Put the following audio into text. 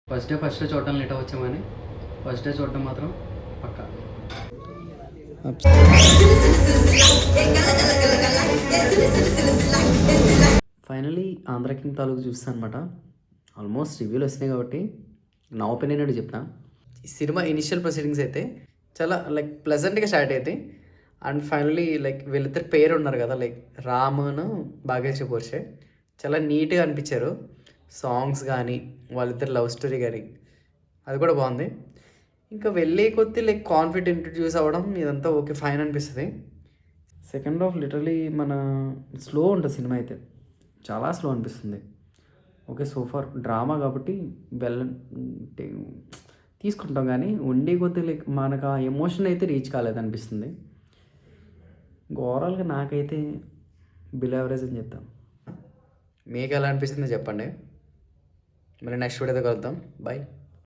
First day చూడటం late వచ్చామని first day చూడటం మాత్రం పక్కా. ఫైనలీ ఆంధ్ర కింగ్ తాలూకు చూస్తాను అనమాట. ఆల్మోస్ట్ రివ్యూలు వస్తున్నాయి కాబట్టి నా ఒపీనియన్ అంటే చెప్తా. ఈ సినిమా ఇనిషియల్ ప్రొసీడింగ్స్ అయితే చాలా లైక్ ప్లెజెంట్గా స్టార్ట్ అవుతాయి. అండ్ ఫైనలీ లైక్ వీళ్ళిద్దరు పేరు ఉన్నారు కదా, లైక్ రామును భాగ్యశ్రీ పోర్షే చాలా నీట్గా అనిపించారు. సాంగ్స్ కానీ వాళ్ళిద్దరు లవ్ స్టోరీ కానీ అది కూడా బాగుంది. ఇంకా వెళ్ళే కొద్దీ లైక్ కాన్ఫిడెంట్ ఇంట్రడ్యూస్ అవ్వడం ఇదంతా ఓకే ఫైన్ అనిపిస్తుంది. సెకండ్ హాఫ్ లిటరలీ మన స్లో ఉంటుంది సినిమా అయితే, చాలా స్లో అనిపిస్తుంది. ఓకే సోఫార్ డ్రామా కాబట్టి వెళ్ళ తీసుకుంటాం, కానీ ఉండే కొద్దీ లైక్ మనకు ఆ ఎమోషన్ అయితే రీచ్ కాలేదనిపిస్తుంది. ఓవరాల్గా నాకైతే బిలో యావరేజ్ అని చెప్తాను. మీకు ఎలా అనిపిస్తుందో చెప్పండి. మరి నెక్స్ట్ వీడియోతో కలుద్దాం. బాయ్.